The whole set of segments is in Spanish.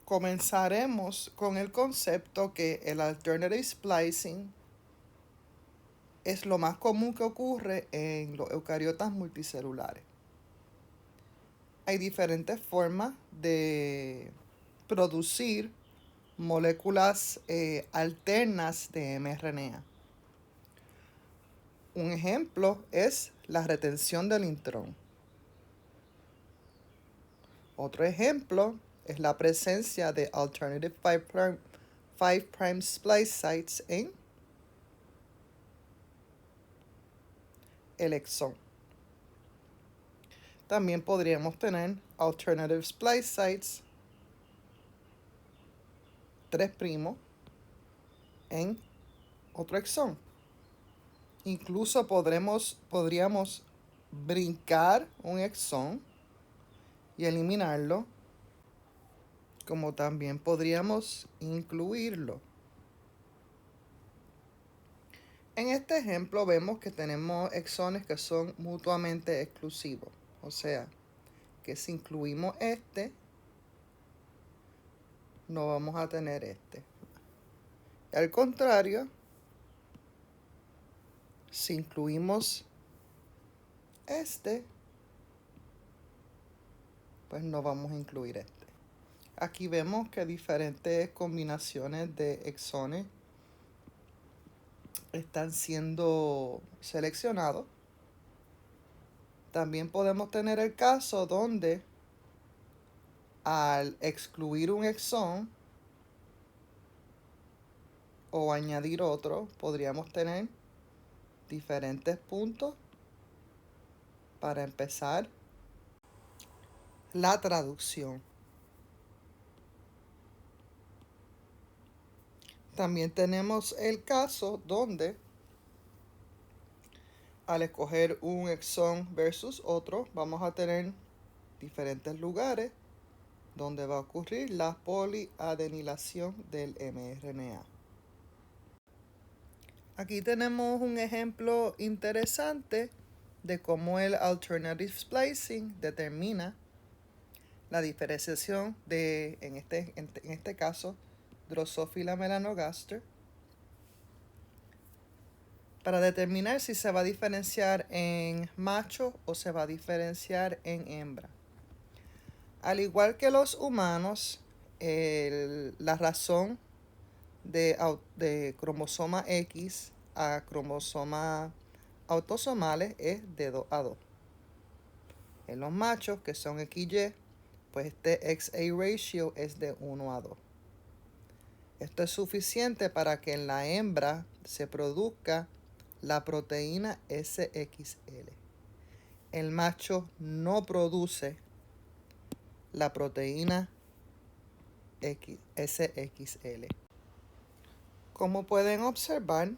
comenzaremos con el concepto que el alternative splicing es lo más común que ocurre en los eucariotas multicelulares. Hay diferentes formas de producir moléculas alternas de mRNA. Un ''ejemplo es la retención del intrón. Otro ejemplo es la presencia de alternative 5' splice sites en el exón. También podríamos tener alternative splice sites 3' en otro exón. Incluso podríamos brincar un exón y eliminarlo, como también podríamos incluirlo. En este ejemplo vemos que tenemos exones que son mutuamente exclusivos, o sea, que si incluimos este, no vamos a tener este. Y al contrario, si incluimos este, pues no vamos a incluir este. Aquí vemos que diferentes combinaciones de exones están siendo seleccionados. También podemos tener el caso donde al excluir un exón o añadir otro, podríamos tener diferentes puntos para empezar la traducción. También tenemos el caso donde al escoger un exón versus otro, vamos a tener diferentes lugares donde va a ocurrir la poliadenilación del mRNA. Aquí tenemos un ejemplo interesante de cómo el alternative splicing determina la diferenciación de, en este caso, Drosophila melanogaster, para determinar si se va a diferenciar en macho o se va a diferenciar en hembra. Al igual que los humanos, la razón de cromosoma X a cromosoma autosomales es de 2 a 2. En los machos, que son XY, pues este XA ratio es de 1 a 2. Esto es suficiente para que en la hembra se produzca la proteína SXL. El macho no produce la proteína SXL. Como pueden observar,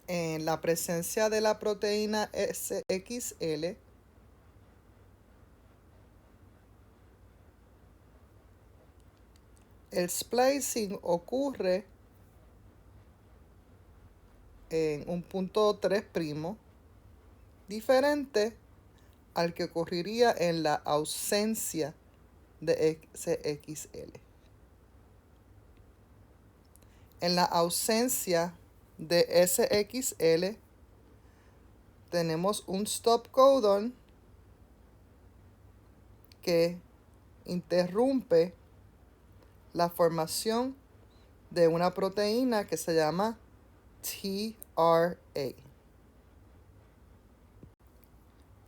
en la presencia de la proteína SXL, el splicing ocurre en un punto 3', diferente al que ocurriría en la ausencia de SXL. En la ausencia de SXL tenemos un stop codon que interrumpe la formación de una proteína que se llama TRA.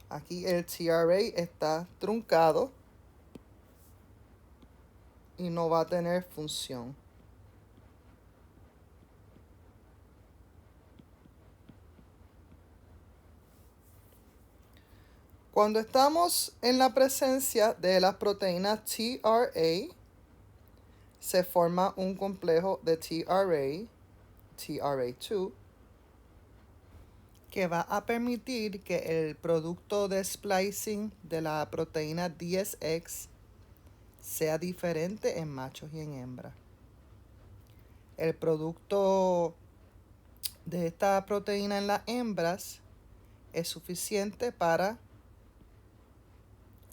Aquí el TRA está truncado y no va a tener función. Cuando estamos en la presencia de las proteínas TRA, se forma un complejo de TRA, TRA2, que va a permitir que el producto de splicing de la proteína 10X sea diferente en machos y en hembras. El producto de esta proteína en las hembras es suficiente para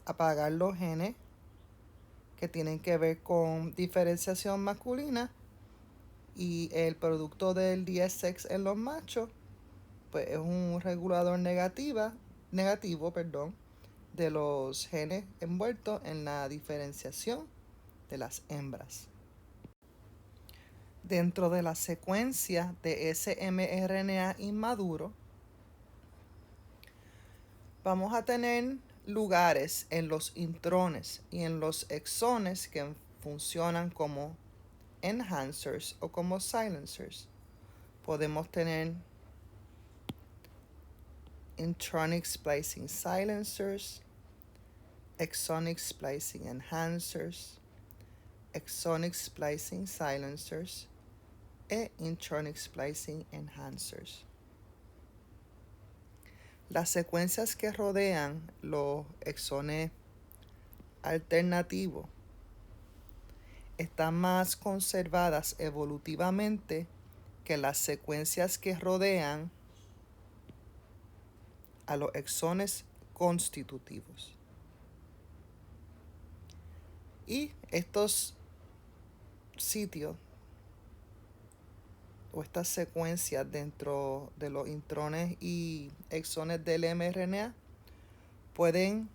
apagar los genes que tienen que ver con diferenciación masculina y el producto del DS6 en los machos, pues es un regulador negativo, de los genes envueltos en la diferenciación de las hembras. Dentro de la secuencia de ese mRNA inmaduro, vamos a tener lugares en los intrones y en los exones que funcionan como enhancers o como silencers. Podemos tener intronic splicing silencers, exonic splicing enhancers, exonic splicing silencers e intronic splicing enhancers. Las secuencias que rodean los exones alternativos están más conservadas evolutivamente que las secuencias que rodean a los exones constitutivos. Y estos sitios o estas secuencias dentro de los intrones y exones del mRNA pueden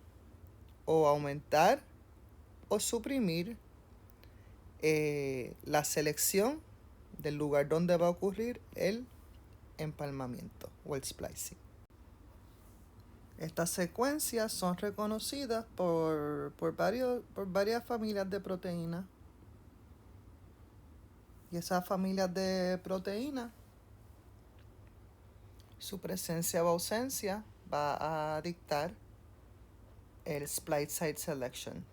o aumentar o suprimir la selección del lugar donde va a ocurrir el empalmamiento o el splicing. Estas secuencias son reconocidas por varias familias de proteínas. Y esas familias de proteínas, su presencia o ausencia va a dictar el splice site selection.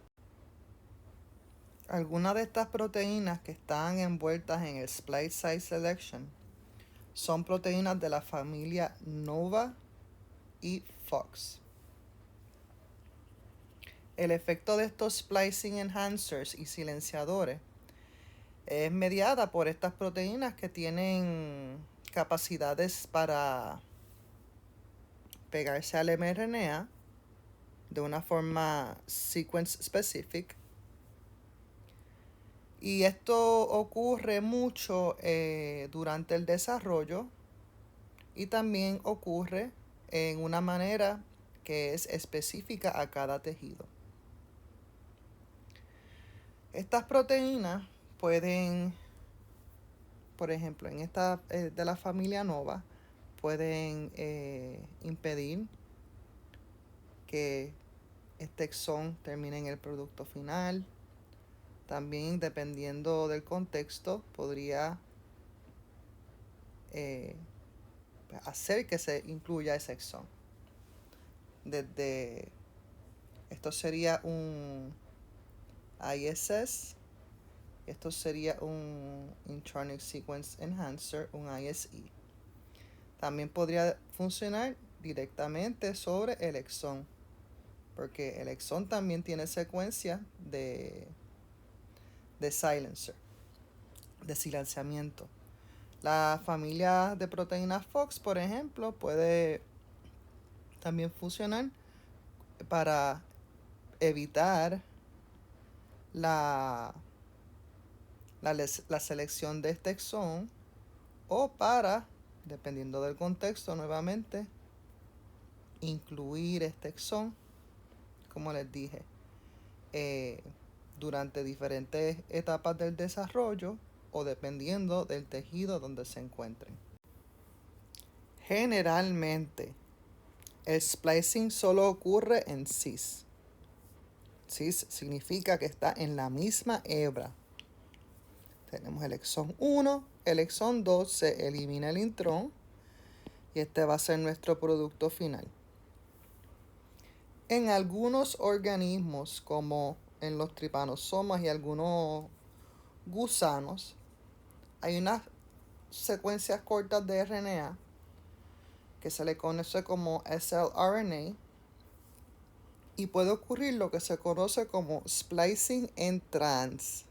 Algunas de estas proteínas que están envueltas en el splice site selection son proteínas de la familia Nova y Fox. El efecto de estos splicing enhancers y silenciadores es mediada por estas proteínas que tienen capacidades para pegarse al mRNA de una forma sequence specific. Y esto ocurre mucho durante el desarrollo y también ocurre en una manera que es específica a cada tejido. Estas proteínas pueden, por ejemplo, en esta de la familia Nova, pueden impedir que este exón termine en el producto final. También, dependiendo del contexto, podría hacer que se incluya ese exón. Esto sería un ISS, esto sería un Intronic Sequence Enhancer, un ISE. También podría funcionar directamente sobre el exón, porque el exón también tiene secuencia de silencer, de silenciamiento. La familia de proteínas Fox, por ejemplo, puede también funcionar para evitar la selección de este exón o para, dependiendo del contexto, nuevamente, incluir este exón, como les dije, durante diferentes etapas del desarrollo o dependiendo del tejido donde se encuentren. Generalmente, el splicing solo ocurre en cis. Cis significa que está en la misma hebra. Tenemos el exón 1, el exón 2, se elimina el intrón y este va a ser nuestro producto final. En algunos organismos, como en los tripanosomas y algunos gusanos, hay unas secuencias cortas de RNA que se le conoce como slRNA y puede ocurrir lo que se conoce como splicing en trans.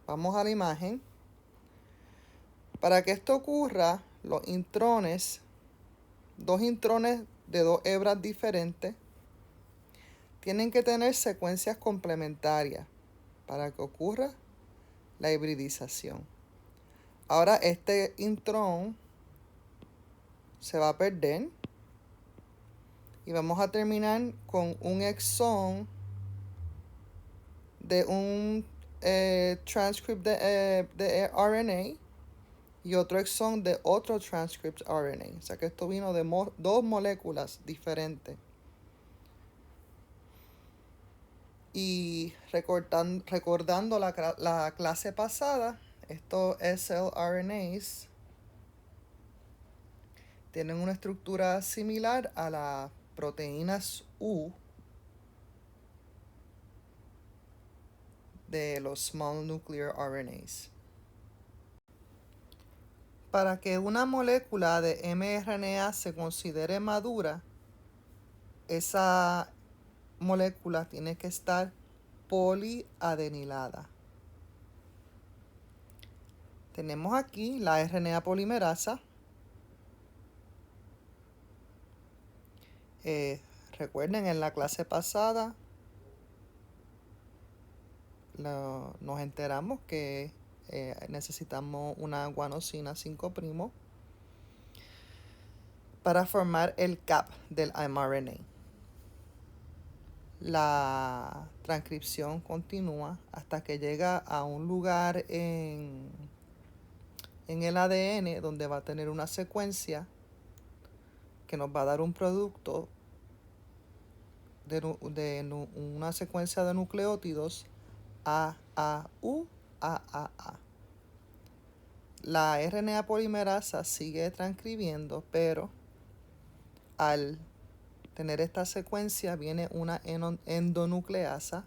Vamos a la imagen. Para que esto ocurra, los intrones, dos intrones de dos hebras diferentes, tienen que tener secuencias complementarias para que ocurra la hibridización. Ahora este intrón se va a perder y vamos a terminar con un exón de un transcript de RNA y otro exón de otro transcript RNA. O sea que esto vino de dos moléculas diferentes. Y recordando la clase pasada, estos slRNAs tienen una estructura similar a las proteínas U de los small nuclear RNAs. Para que una molécula de mRNA se considere madura, esa molécula tiene que estar poliadenilada. Tenemos aquí la RNA polimerasa. Recuerden, en la clase pasada nos enteramos que necesitamos una guanosina 5' para formar el cap del mRNA. La transcripción continúa hasta que llega a un lugar en el ADN donde va a tener una secuencia que nos va a dar un producto de una secuencia de nucleótidos AAU, AAA. La RNA polimerasa sigue transcribiendo, pero al tener esta secuencia viene una endonucleasa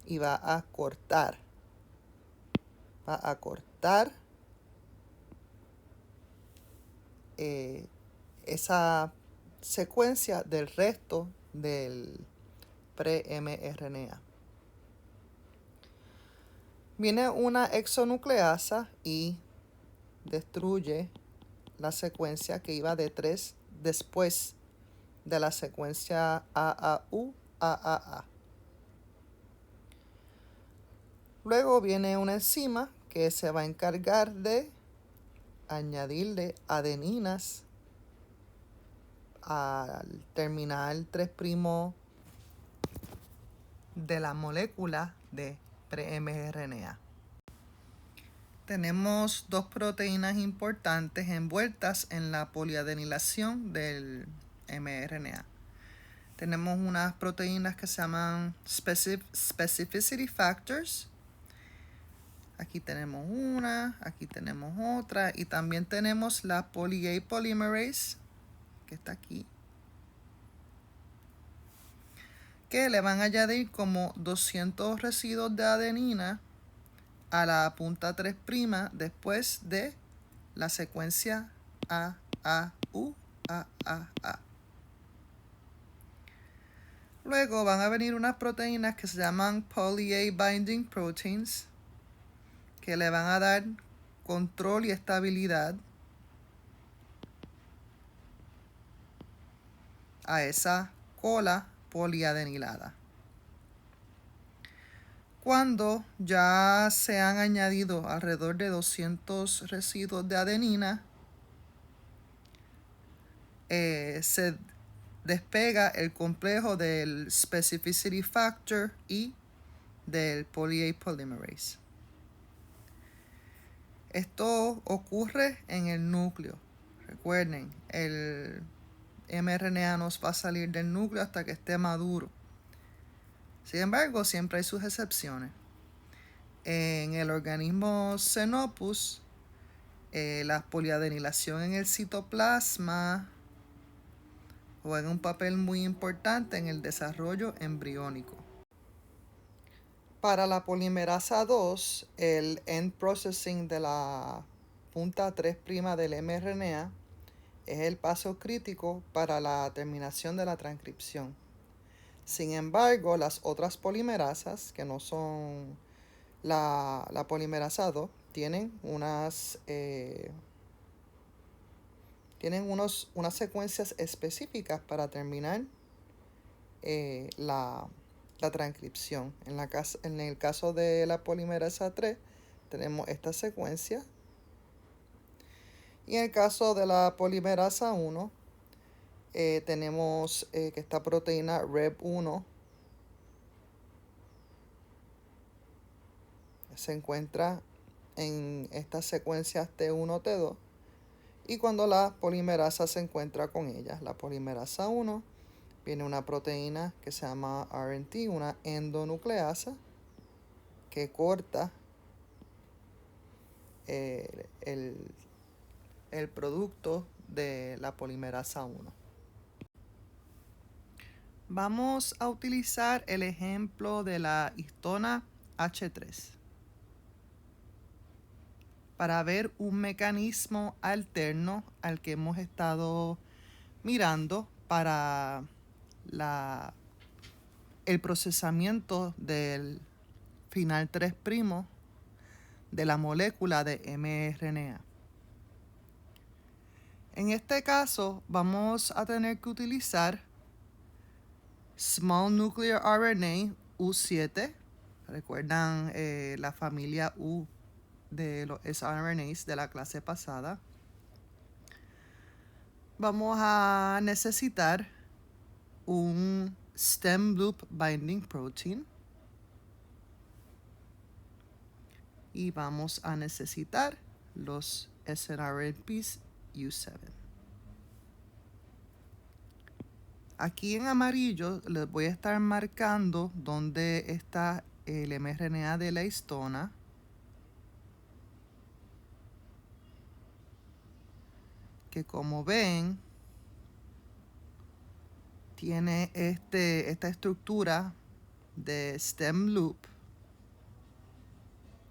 y va a cortar esa secuencia del resto del pre-mRNA. Viene una exonucleasa y destruye la secuencia que iba después de la secuencia AAU, AAA. Luego viene una enzima que se va a encargar de añadirle adeninas al terminal 3' de la molécula de pre-mRNA. Tenemos dos proteínas importantes envueltas en la poliadenilación del mRNA. Tenemos unas proteínas que se llaman specificity factors. Aquí tenemos una, aquí tenemos otra, y también tenemos la poly-A polymerase, que está aquí, que le van a añadir como 200 residuos de adenina a la punta 3' después de la secuencia AAU, AAA. Luego van a venir unas proteínas que se llaman poly-A binding proteins, que le van a dar control y estabilidad a esa cola poliadenilada. Cuando ya se han añadido alrededor de 200 residuos de adenina, se despega el complejo del specificity factor y del poly-A polymerase. Esto ocurre en el núcleo. Recuerden, el mRNA no va a salir del núcleo hasta que esté maduro. Sin embargo, siempre hay sus excepciones. En el organismo Xenopus, la poliadenilación en el citoplasma juega un papel muy importante en el desarrollo embriónico. Para la polimerasa 2, el end processing de la punta 3' del mRNA es el paso crítico para la terminación de la transcripción. Sin embargo, las otras polimerasas, que no son la polimerasa 2, tienen unas secuencias específicas para terminar la transcripción. En el caso de la polimerasa 3 tenemos esta secuencia. Y en el caso de la polimerasa 1 tenemos que esta proteína REB1 se encuentra en estas secuencias T1, T2. Y cuando la polimerasa se encuentra con ella, la polimerasa 1, viene una proteína que se llama RNT, una endonucleasa, que corta el producto de la polimerasa 1. Vamos a utilizar el ejemplo de la histona H3 para ver un mecanismo alterno al que hemos estado mirando para el procesamiento del final 3' de la molécula de mRNA. En este caso vamos a tener que utilizar Small Nuclear RNA U7. ¿Recuerdan la familia U de los sRNAs de la clase pasada? Vamos a necesitar un stem loop binding protein y vamos a necesitar los snRNPs U7. Aquí en amarillo les voy a estar marcando dónde está el mRNA de la histona. Que como ven, tiene esta estructura de stem loop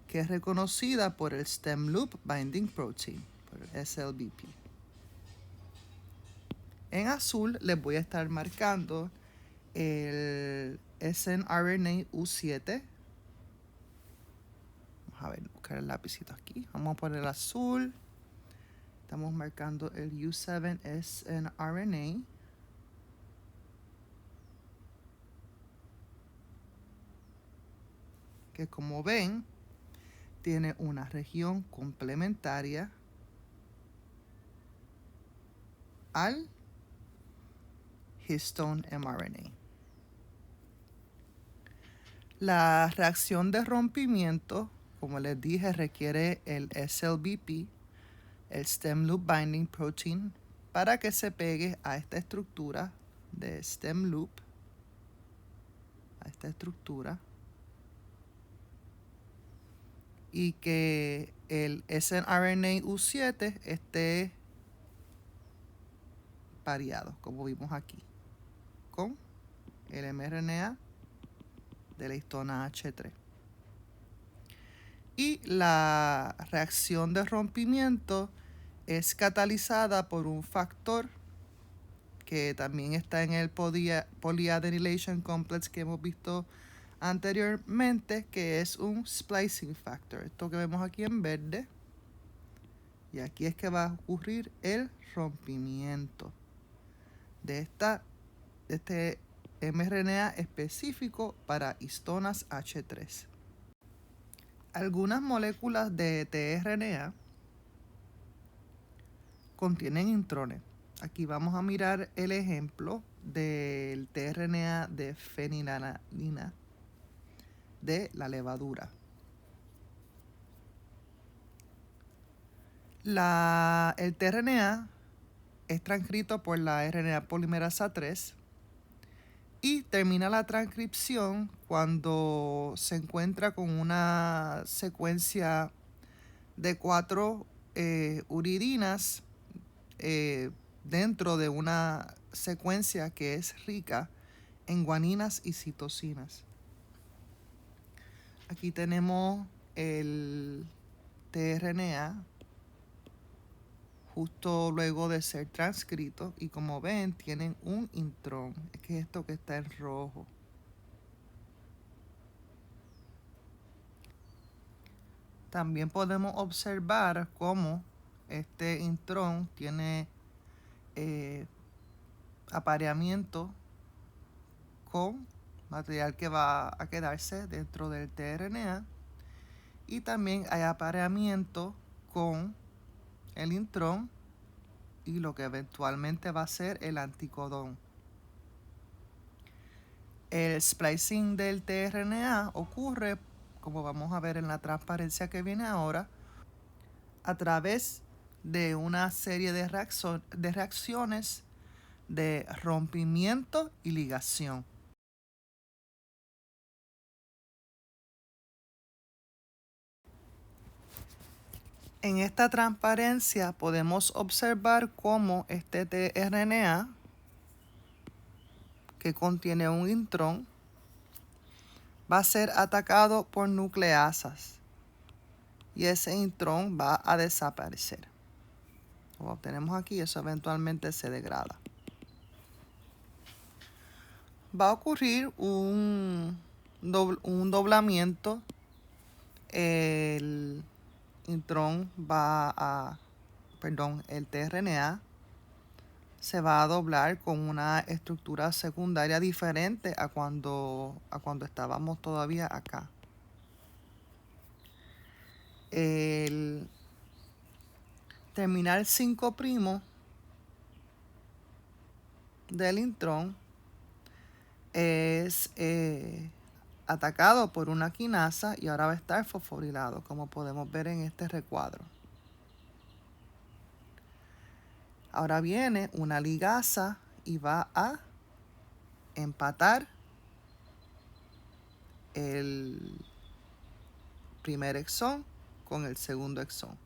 que es reconocida por el stem loop binding protein, por el SLBP. En azul les voy a estar marcando el snRNA U7. Vamos a ver, buscar el lapicito aquí. Vamos a poner el azul. Estamos marcando el U7 snRNA. Que como ven, tiene una región complementaria al histone mRNA. La reacción de rompimiento, como les dije, requiere el SLBP, el Stem Loop Binding Protein, para que se pegue a esta estructura de Stem Loop, a esta estructura, y que el snRNA U7 esté pareado, como vimos aquí, con el mRNA de la histona H3. Y la reacción de rompimiento es catalizada por un factor que también está en el polyadenylation complex que hemos visto anteriormente, que es un splicing factor. Esto que vemos aquí en verde. Y aquí es que va a ocurrir el rompimiento de este mRNA específico para histonas H3. Algunas moléculas de tRNA contienen intrones. Aquí vamos a mirar el ejemplo del tRNA de fenilalanina de la levadura. El tRNA es transcrito por la RNA polimerasa 3 y termina la transcripción cuando se encuentra con una secuencia de 4 uridinas dentro de una secuencia que es rica en guaninas y citosinas. Aquí tenemos el tRNA justo luego de ser transcrito y como ven tienen un intrón, es que es esto que está en rojo. También podemos observar cómo este intrón tiene apareamiento con material que va a quedarse dentro del tRNA. Y también hay apareamiento con el intrón y lo que eventualmente va a ser el anticodón. El splicing del tRNA ocurre, como vamos a ver en la transparencia que viene ahora, a través de una serie de reacciones de rompimiento y ligación. En esta transparencia podemos observar cómo este tRNA, que contiene un intrón, va a ser atacado por nucleasas y ese intrón va a desaparecer. Como obtenemos aquí, eso eventualmente se degrada. Va a ocurrir un doblamiento. El intrón el tRNA se va a doblar con una estructura secundaria diferente a cuando estábamos todavía acá. El terminal 5' del intrón es atacado por una quinasa y ahora va a estar fosforilado, como podemos ver en este recuadro. Ahora viene una ligasa y va a empatar el primer exón con el segundo exón.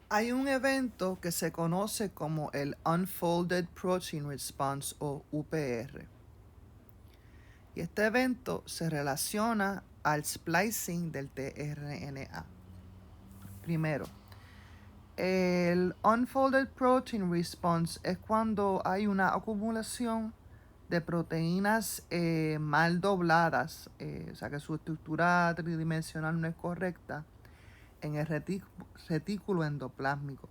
Hay un evento que se conoce como el Unfolded Protein Response o UPR. Y este evento se relaciona al splicing del tRNA. Primero, el Unfolded Protein Response es cuando hay una acumulación de proteínas mal dobladas, o sea que su estructura tridimensional no es correcta, en el retículo endoplásmico.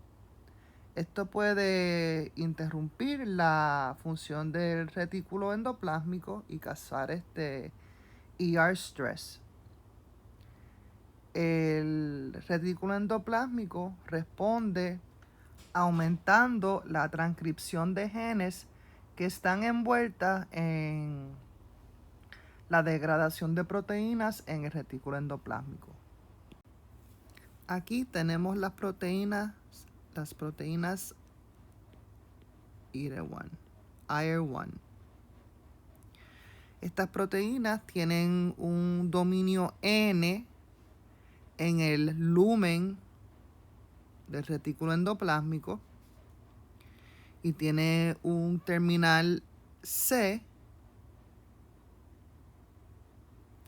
Esto puede interrumpir la función del retículo endoplásmico y causar ER stress. El retículo endoplásmico responde aumentando la transcripción de genes que están envueltas en la degradación de proteínas en el retículo endoplásmico. Aquí tenemos las proteínas IR1. Estas proteínas tienen un dominio N en el lumen del retículo endoplásmico y tiene un terminal C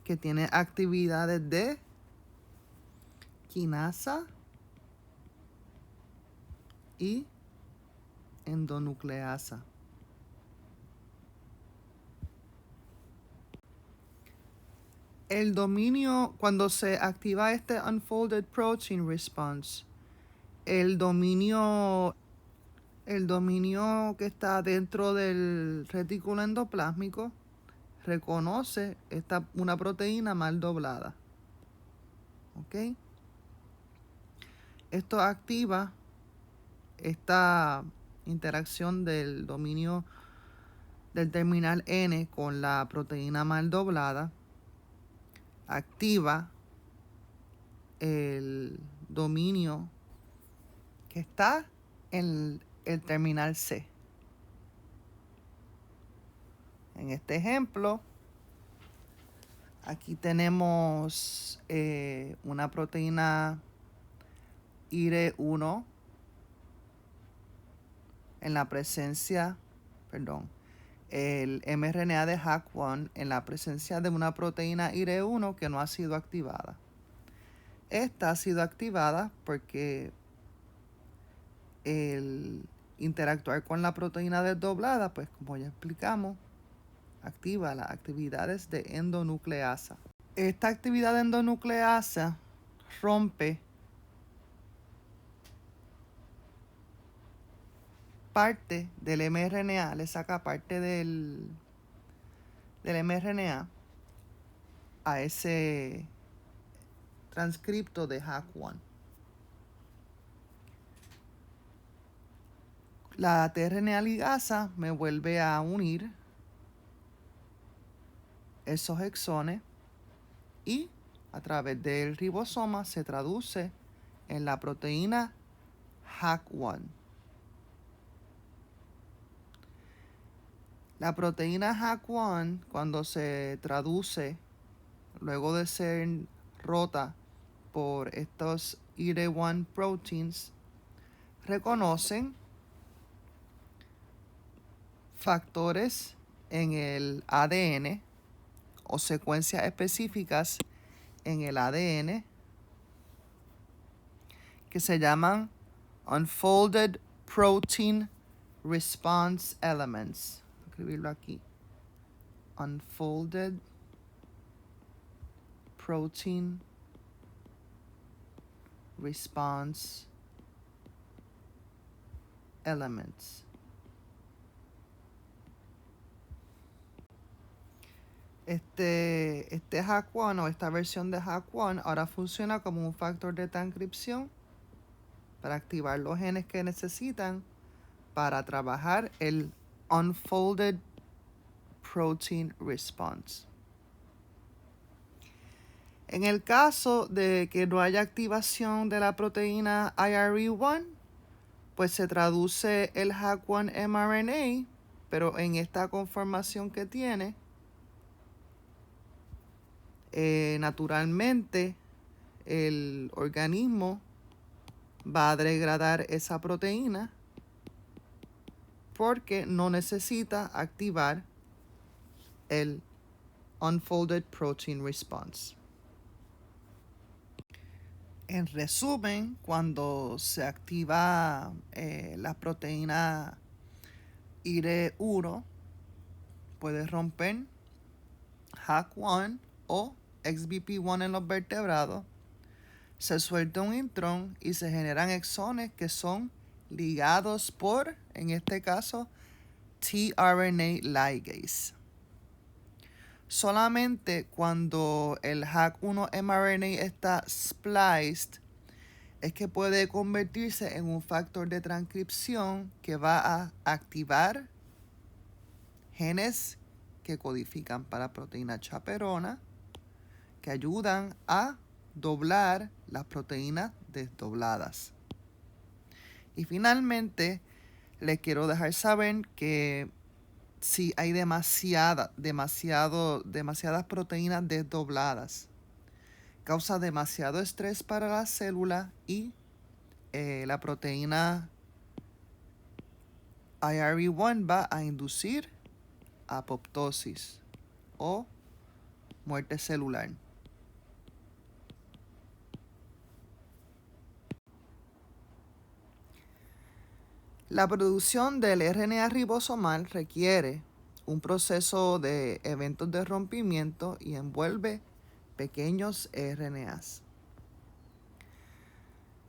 que tiene actividades de quinasa y endonucleasa. El dominio, cuando se activa este Unfolded Protein Response, el dominio que está dentro del retículo endoplásmico reconoce una proteína mal doblada. ¿Ok? Esto activa esta interacción del dominio del terminal N con la proteína mal doblada. Activa el dominio que está en el terminal C. En este ejemplo, aquí tenemos una proteína IRE1 en la presencia, el mRNA de HAC1 en la presencia de una proteína IRE1 que no ha sido activada. Esta ha sido activada porque el interactuar con la proteína desdoblada, pues como ya explicamos, activa las actividades de endonucleasa. Esta actividad de endonucleasa rompe parte del mRNA, le saca parte del mRNA a ese transcripto de HAC1. La tRNA ligasa me vuelve a unir esos exones y a través del ribosoma se traduce en la proteína HAC1. La proteína HAC1, cuando se traduce, luego de ser rota por estos IRE1 proteins, reconocen factores en el ADN o secuencias específicas en el ADN que se llaman Unfolded Protein Response Elements. Voy a escribirlo aquí. Unfolded Protein Response Elements. Este HAC1 o esta versión de HAC1 ahora funciona como un factor de transcripción para activar los genes que necesitan para trabajar el Unfolded Protein Response. En el caso de que no haya activación de la proteína IRE1, pues se traduce el HAC1 mRNA, pero en esta conformación que tiene, naturalmente el organismo va a degradar esa proteína porque no necesita activar el Unfolded Protein Response. En resumen, cuando se activa la proteína IRE1, puede romper HAC1 o XBP1 en los vertebrados, se suelta un intrón y se generan exones que son ligados por, en este caso, tRNA ligase. Solamente cuando el HAC1 mRNA está spliced es que puede convertirse en un factor de transcripción que va a activar genes que codifican para proteína chaperona, que ayudan a doblar las proteínas desdobladas. Y finalmente, les quiero dejar saber que si hay demasiadas proteínas desdobladas, causa demasiado estrés para la célula y la proteína IRE1 va a inducir apoptosis o muerte celular. La producción del RNA ribosomal requiere un proceso de eventos de rompimiento y envuelve pequeños RNAs.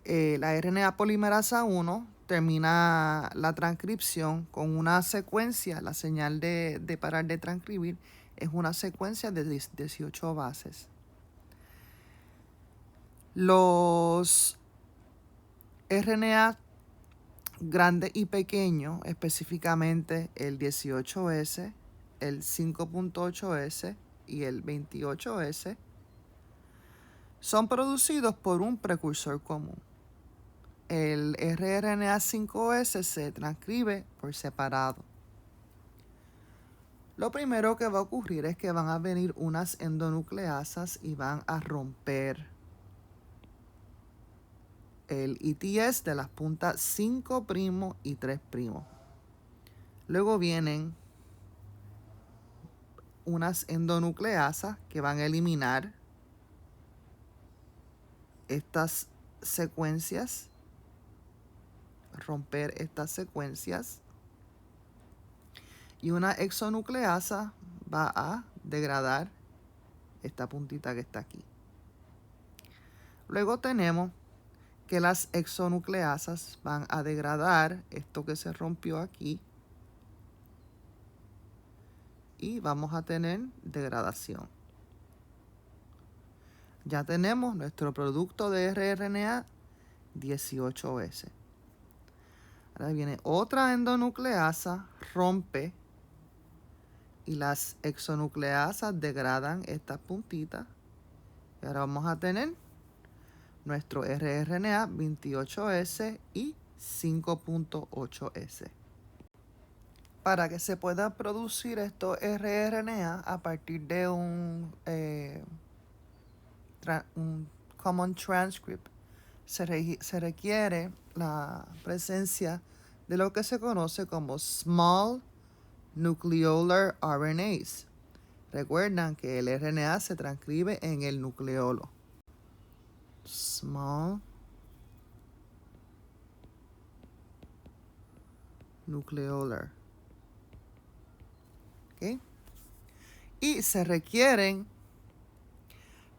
La RNA polimerasa 1 termina la transcripción con una secuencia, la señal de parar de transcribir es una secuencia de 18 bases. Los RNA grandes y pequeños, específicamente el 18S, el 5.8S y el 28S, son producidos por un precursor común. El rRNA5S se transcribe por separado. Lo primero que va a ocurrir es que van a venir unas endonucleasas y van a romper el ITS de las puntas 5' y 3'. Luego vienen unas endonucleasas que van a eliminar estas secuencias, romper estas secuencias, y una exonucleasa va a degradar esta puntita que está aquí. Luego tenemos que las exonucleasas van a degradar esto que se rompió aquí y vamos a tener degradación. Ya tenemos nuestro producto de rRNA 18S. Ahora viene otra endonucleasa, rompe y las exonucleasas degradan estas puntitas. Y ahora vamos a tener nuestro rRNA 28S y 5.8S. Para que se pueda producir estos rRNA a partir de un common transcript, se requiere la presencia de lo que se conoce como small nucleolar RNAs. Recuerdan que el RNA se transcribe en el nucleolo. Small nucleolar. ¿Okay? Y se requieren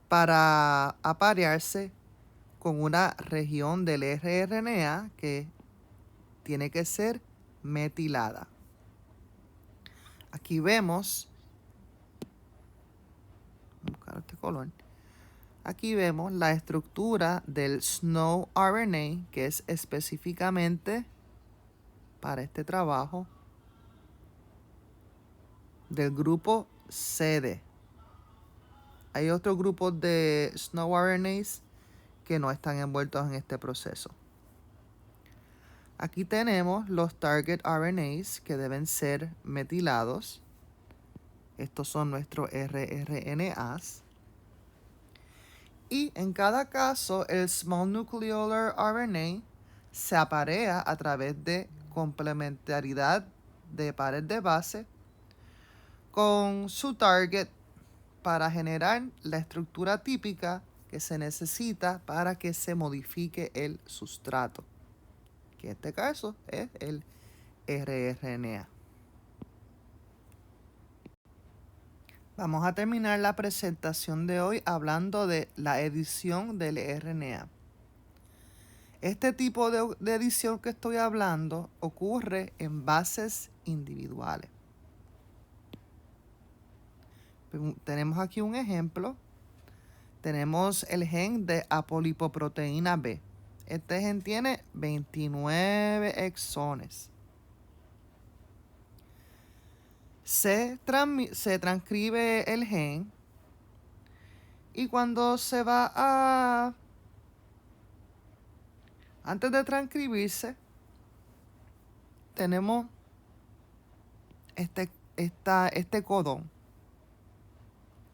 para aparearse con una región del rRNA que tiene que ser metilada. Aquí vemos, buscar este color. Aquí vemos la estructura del SNO RNA, que es específicamente para este trabajo del grupo CD. Hay otros grupos de SNO RNAs que no están envueltos en este proceso. Aquí tenemos los target RNAs que deben ser metilados. Estos son nuestros rRNAs. Y en cada caso, el small nucleolar RNA se aparea a través de complementariedad de pares de base con su target para generar la estructura típica que se necesita para que se modifique el sustrato, que en este caso es el rRNA. Vamos a terminar la presentación de hoy hablando de la edición del RNA. Este tipo de edición que estoy hablando ocurre en bases individuales. Tenemos aquí un ejemplo. Tenemos el gen de apolipoproteína B. Este gen tiene 29 exones. Se transcribe el gen y cuando se va a... Antes de transcribirse, tenemos este codón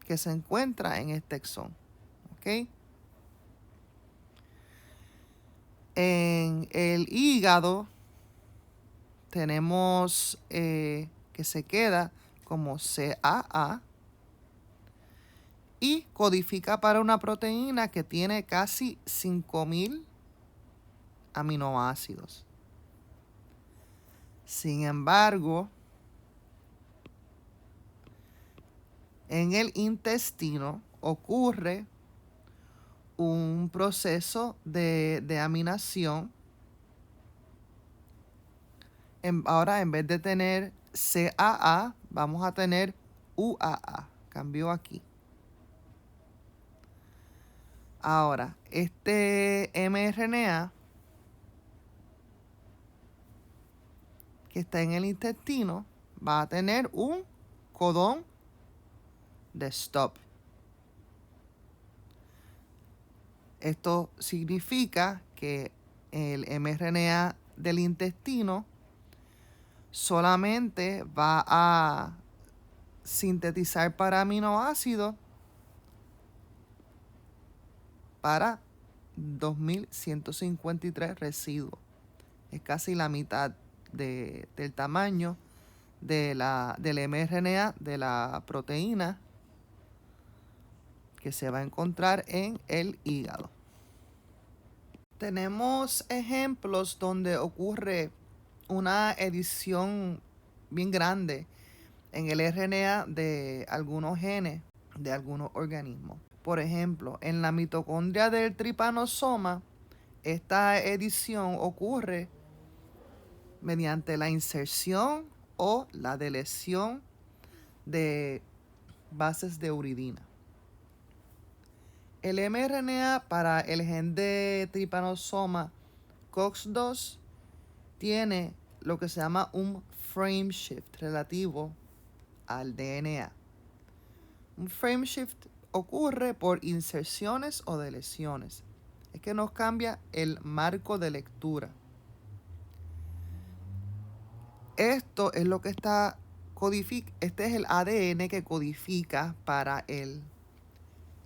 que se encuentra en este exón. ¿Ok? En el hígado tenemos que se queda como CAA y codifica para una proteína que tiene casi 5000 aminoácidos. Sin embargo, en el intestino ocurre un proceso de aminación. Ahora, en vez de tener CAA, vamos a tener UAA. Cambió aquí. Ahora, este mRNA que está en el intestino va a tener un codón de stop. Esto significa que el mRNA del intestino solamente va a sintetizar para aminoácidos para 2153 residuos. Es casi la mitad del tamaño del mRNA de la proteína que se va a encontrar en el hígado. Tenemos ejemplos donde ocurre una edición bien grande en el RNA de algunos genes de algunos organismos. Por ejemplo, en la mitocondria del tripanosoma, esta edición ocurre mediante la inserción o la deleción de bases de uridina. El mRNA para el gen de Trypanosoma COX-2 tiene lo que se llama un frame shift relativo al DNA. Un frame shift ocurre por inserciones o deleciones. Es que nos cambia el marco de lectura. Esto es lo que está este es el ADN que codifica para el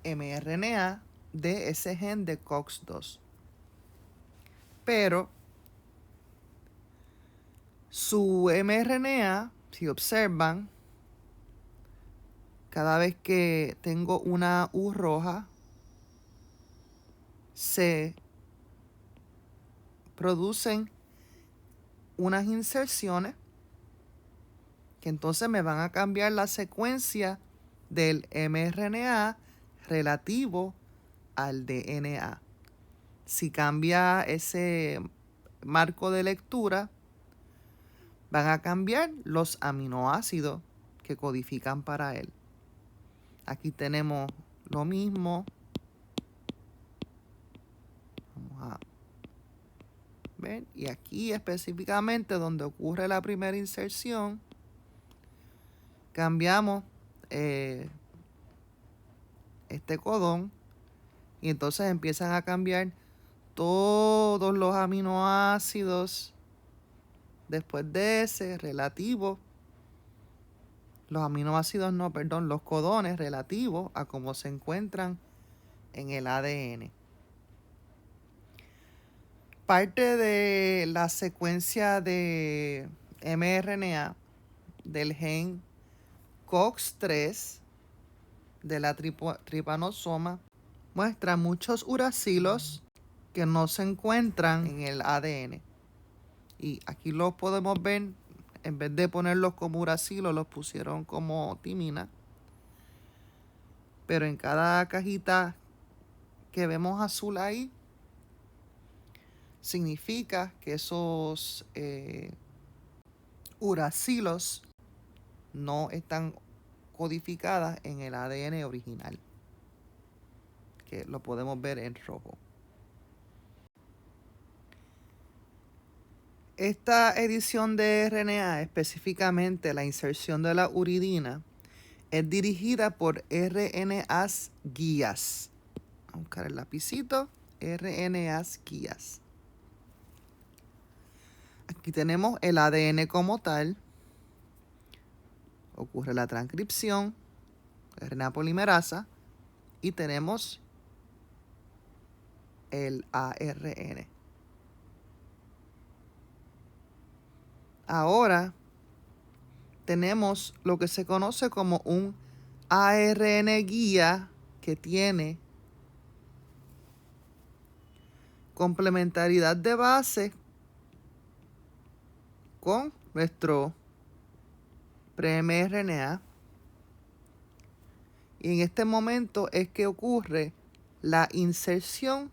mRNA de ese gen de COX-2. Pero su mRNA, si observan, cada vez que tengo una U roja, se producen unas inserciones que entonces me van a cambiar la secuencia del mRNA relativo al DNA. Si cambia ese marco de lectura, van a cambiar los aminoácidos que codifican para él. Aquí tenemos lo mismo. Vamos a ver. Y aquí específicamente donde ocurre la primera inserción, cambiamos este codón y entonces empiezan a cambiar todos los aminoácidos después de ese relativo. Los aminoácidos no, perdón, los codones relativos a cómo se encuentran en el ADN. Parte de la secuencia de mRNA del gen COX-3 de la Trypanosoma muestra muchos uracilos que no se encuentran en el ADN. Y aquí los podemos ver, en vez de ponerlos como uracilos, los pusieron como timina. Pero en cada cajita que vemos azul ahí, significa que esos uracilos no están codificadas en el ADN original, que lo podemos ver en rojo. Esta edición de RNA, específicamente la inserción de la uridina, es dirigida por RNAs guías. Vamos a buscar el lapicito. RNAs guías. Aquí tenemos el ADN como tal. Ocurre la transcripción, RNA polimerasa, y tenemos el ARN. Ahora tenemos lo que se conoce como un ARN guía que tiene complementariedad de base con nuestro pre-mRNA. Y en este momento es que ocurre la inserción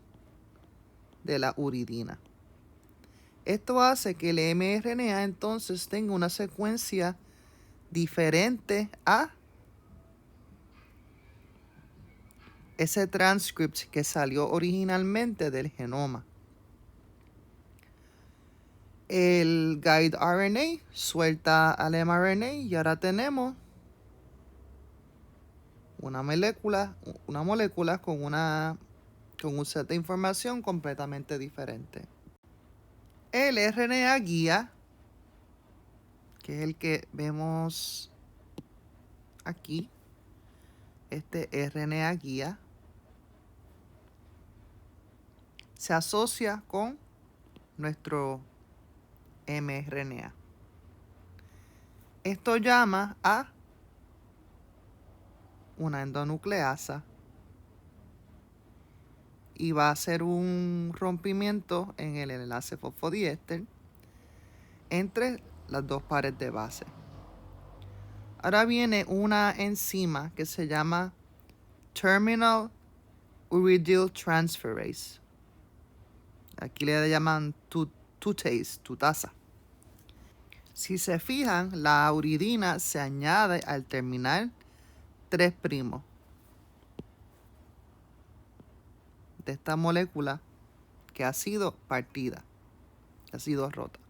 de la uridina. Esto hace que el mRNA entonces tenga una secuencia diferente a ese transcript que salió originalmente del genoma. El guide RNA suelta al mRNA y ahora tenemos una molécula con un set de información completamente diferente. El RNA guía, que es el que vemos aquí, este RNA guía, se asocia con nuestro mRNA. Esto llama a una endonucleasa y va a hacer un rompimiento en el enlace fosfodiéster entre las dos pares de base. Ahora viene una enzima que se llama Terminal Uridyl Transferase. Aquí le llaman tutase, tutasa. Si se fijan, la uridina se añade al terminal 3' de esta molécula que ha sido partida, ha sido rota.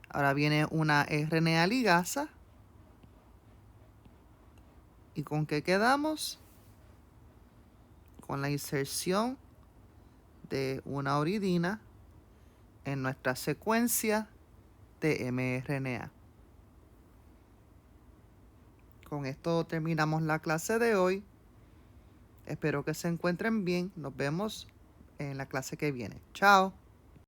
Ahora viene una RNA ligasa. ¿Y con qué quedamos? Con la inserción de una uridina en nuestra secuencia de mRNA. Con esto terminamos la clase de hoy. Espero que se encuentren bien. Nos vemos en la clase que viene. Chao.